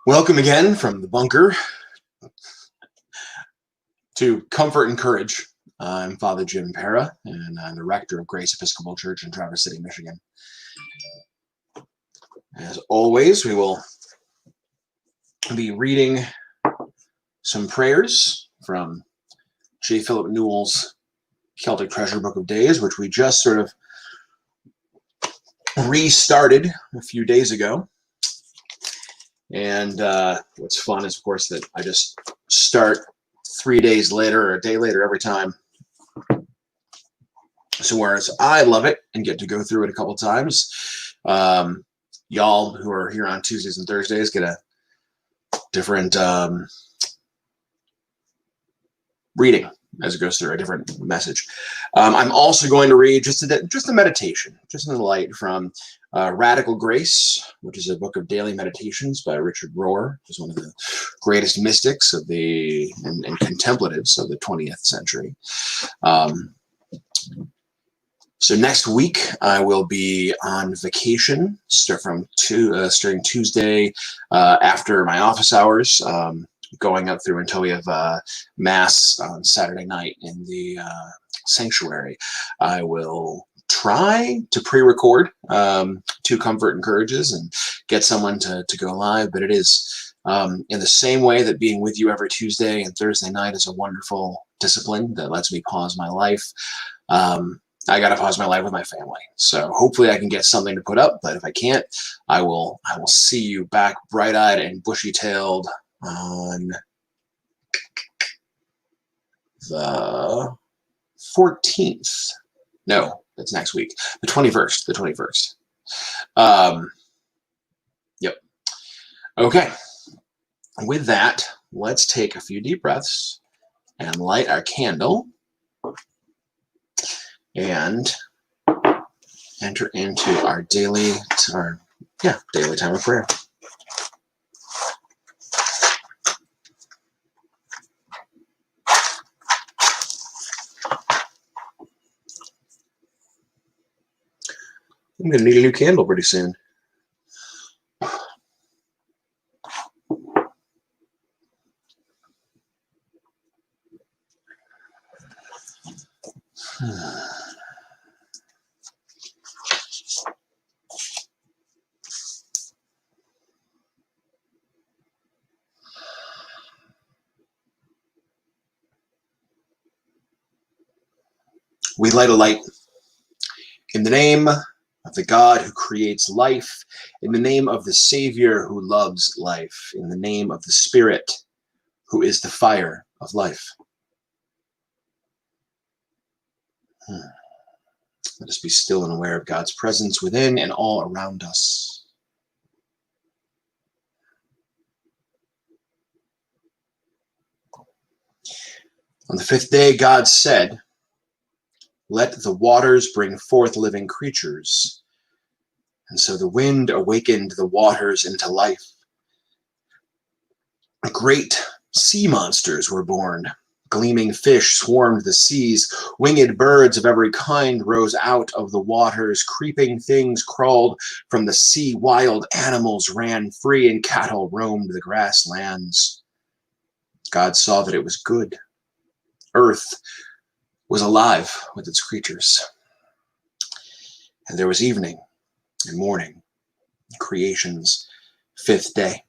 Welcome again from the bunker to Comfort and Courage. I'm Father Jim Perra, and I'm the rector of Grace Episcopal Church in Traverse City, Michigan. As always, we will be reading some prayers from J. Philip Newell's Celtic Treasure Book of Days, which we just sort of restarted a few days ago. And what's fun is, of course, that I just start 3 days later or a day later every time. So whereas I love it and get to go through it a couple times, y'all who are here on Tuesdays and Thursdays get a different reading as it goes through, a different message. I'm also going to read just a meditation, just in the light from Radical Grace, which is a book of daily meditations by Richard Rohr, who's one of the greatest mystics of and contemplatives of the 20th century. So next week I will be on vacation, starting Tuesday after my office hours, going up through until we have Mass on Saturday night in the sanctuary. I will try to pre-record 2 Comfort and Courages and get someone to go live, but it is in the same way that being with you every Tuesday and Thursday night is a wonderful discipline that lets me pause my life. I got to pause my life with my family. So hopefully I can get something to put up, but if I can't, I will see you back bright-eyed and bushy-tailed on the 14th. No, that's next week. The 21st. Yep. Okay. With that, let's take a few deep breaths and light our candle and enter into our daily time of prayer. I'm going to need a new candle pretty soon. We light a light in the name of the God who creates life, in the name of the Savior who loves life, in the name of the Spirit who is the fire of life. Let us be still and aware of God's presence within and all around us. On the 5th day, God said, "Let the waters bring forth living creatures." And so the wind awakened the waters into life. Great sea monsters were born. Gleaming fish swarmed the seas. Winged birds of every kind rose out of the waters. Creeping things crawled from the sea. Wild animals ran free, and cattle roamed the grasslands. God saw that it was good. Earth was alive with its creatures. And there was evening and morning, creation's 5th day.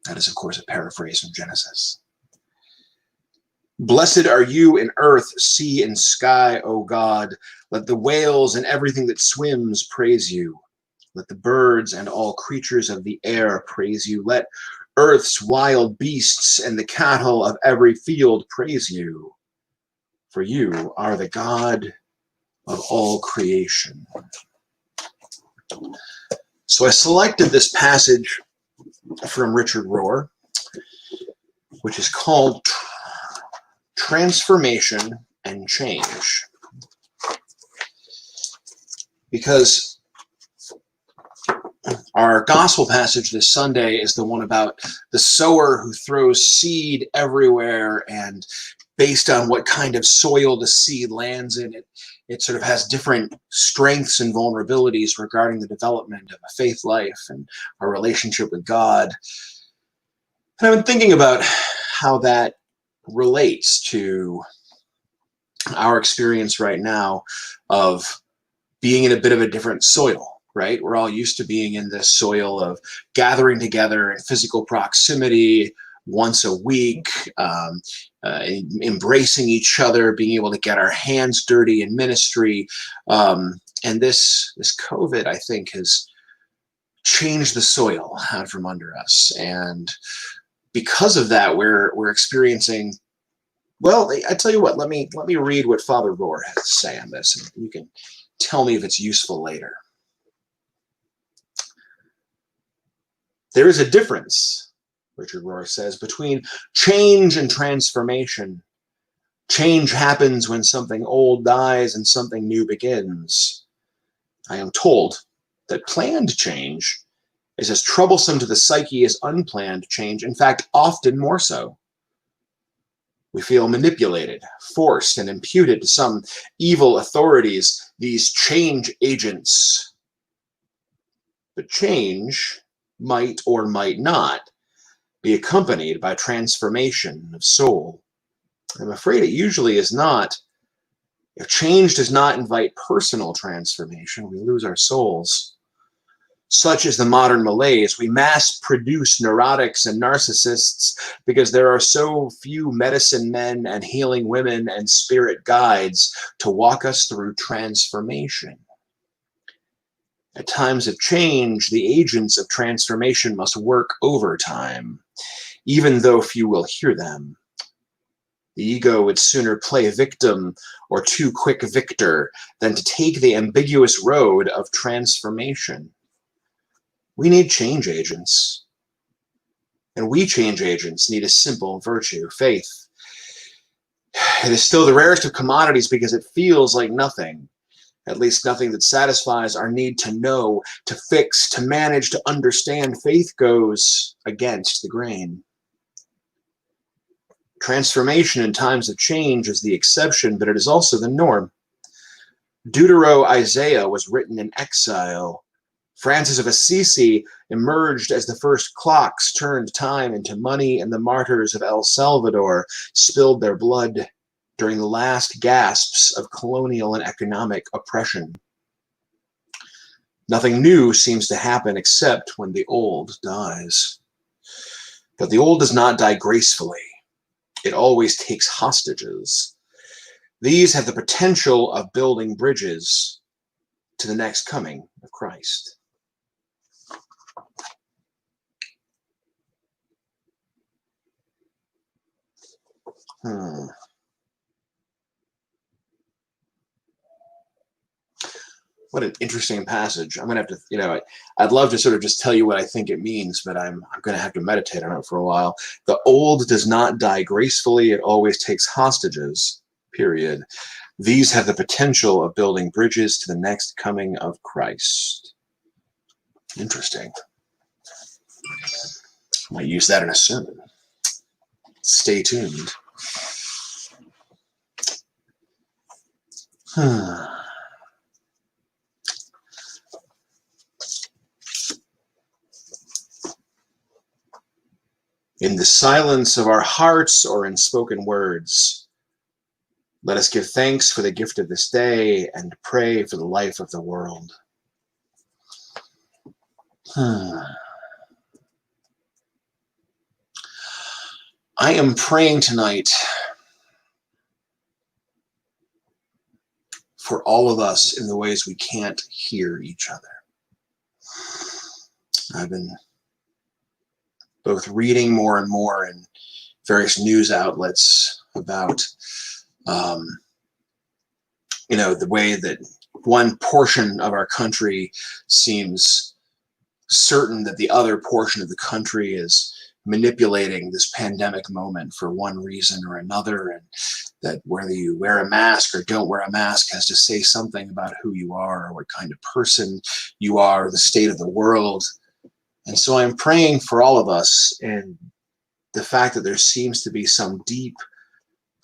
That is, of course, a paraphrase from Genesis. Blessed are you in earth, sea, and sky, O God. Let the whales and everything that swims praise you. Let the birds and all creatures of the air praise you. Let earth's wild beasts and the cattle of every field praise you. For you are the God of all creation. So I selected this passage from Richard Rohr, which is called Transformation and Change. Because our gospel passage this Sunday is the one about the sower who throws seed everywhere and based on what kind of soil the seed lands in. It sort of has different strengths and vulnerabilities regarding the development of a faith life and our relationship with God. And I've been thinking about how that relates to our experience right now of being in a bit of a different soil, right? We're all used to being in this soil of gathering together in physical proximity once a week, embracing each other, being able to get our hands dirty in ministry. And this COVID, I think, has changed the soil out from under us. And because of that, we're experiencing, well, I tell you what, let me read what Father Rohr has to say on this, and you can tell me if it's useful later. There is a difference, Richard Rohr says, between change and transformation. Change happens when something old dies and something new begins. I am told that planned change is as troublesome to the psyche as unplanned change, in fact, often more so. We feel manipulated, forced, and imputed to some evil authorities, these change agents. But change might or might not be accompanied by transformation of soul. I'm afraid it usually is not. If change does not invite personal transformation, we lose our souls. Such is the modern malaise. We mass produce neurotics and narcissists because there are so few medicine men and healing women and spirit guides to walk us through transformation. At times of change, the agents of transformation must work overtime, even though few will hear them. The ego would sooner play victim or too quick victor than to take the ambiguous road of transformation. We need change agents. And we change agents need a simple virtue, faith. It is still the rarest of commodities because it feels like nothing, at least nothing that satisfies our need to know, to fix, to manage, to understand. Faith goes against the grain. Transformation in times of change is the exception, but it is also the norm. Deutero-Isaiah was written in exile. Francis of Assisi emerged as the first clocks turned time into money, and the martyrs of El Salvador spilled their blood during the last gasps of colonial and economic oppression. Nothing new seems to happen except when the old dies. But the old does not die gracefully. It always takes hostages. These have the potential of building bridges to the next coming of Christ. What an interesting passage. I'm going to have to, I'd love to sort of just tell you what I think it means, but I'm going to have to meditate on it for a while. The old does not die gracefully. It always takes hostages, period. These have the potential of building bridges to the next coming of Christ. Interesting. I might use that in a sermon. Stay tuned. In the silence of our hearts or in spoken words, let us give thanks for the gift of this day and pray for the life of the world. I am praying tonight for all of us in the ways we can't hear each other. I've been both reading more and more in various news outlets about, the way that one portion of our country seems certain that the other portion of the country is manipulating this pandemic moment for one reason or another, and that whether you wear a mask or don't wear a mask has to say something about who you are or what kind of person you are, or the state of the world. And so I'm praying for all of us, and the fact that there seems to be some deep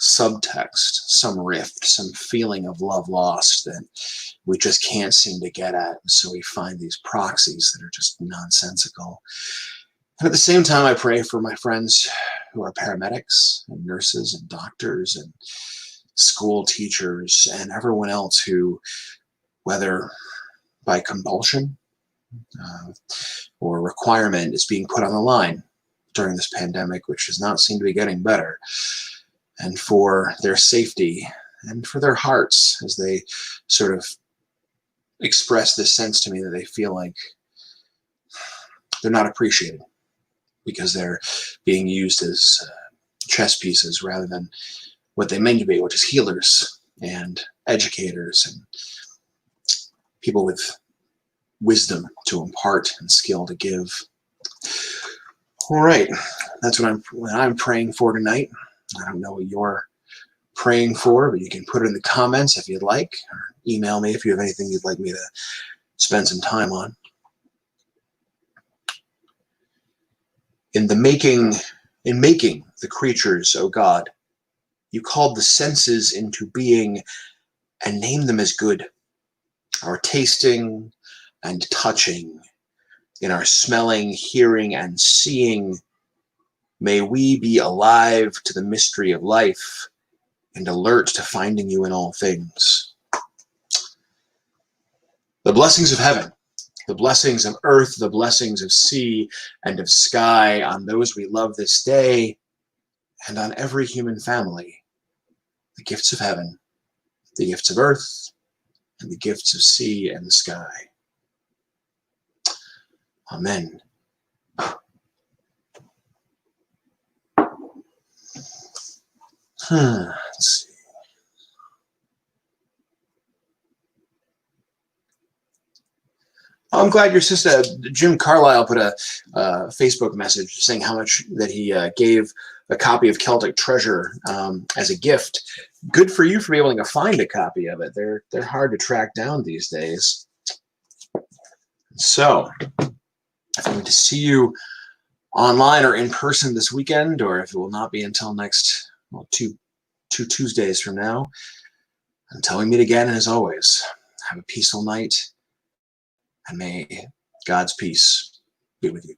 subtext, some rift, some feeling of love lost that we just can't seem to get at. So we find these proxies that are just nonsensical. And at the same time, I pray for my friends who are paramedics and nurses and doctors and school teachers and everyone else who, whether by compulsion or requirement, is being put on the line during this pandemic, which does not seem to be getting better, and for their safety and for their hearts as they sort of express this sense to me that they feel like they're not appreciated because they're being used as chess pieces rather than what they meant to be, which is healers and educators and people with wisdom to impart and skill to give. All right, that's what I'm praying for tonight. I don't know what you're praying for, but you can put it in the comments if you'd like, or email me if you have anything you'd like me to spend some time on. In making the creatures, O God, you called the senses into being and named them as good. Our tasting and touching, in our smelling, hearing, and seeing, may we be alive to the mystery of life and alert to finding you in all things. The blessings of heaven, the blessings of earth, the blessings of sea and of sky on those we love this day and on every human family. The gifts of heaven, the gifts of earth, and the gifts of sea and the sky. Amen. Let's see. I'm glad your sister, Jim Carlisle, put a Facebook message saying how much that he gave a copy of Celtic Treasure as a gift. Good for you for being able to find a copy of it. They're hard to track down these days. So, if I'm going to see you online or in person this weekend, or if it will not be until next, well, two Tuesdays from now, until we meet again, and as always, have a peaceful night. And may God's peace be with you.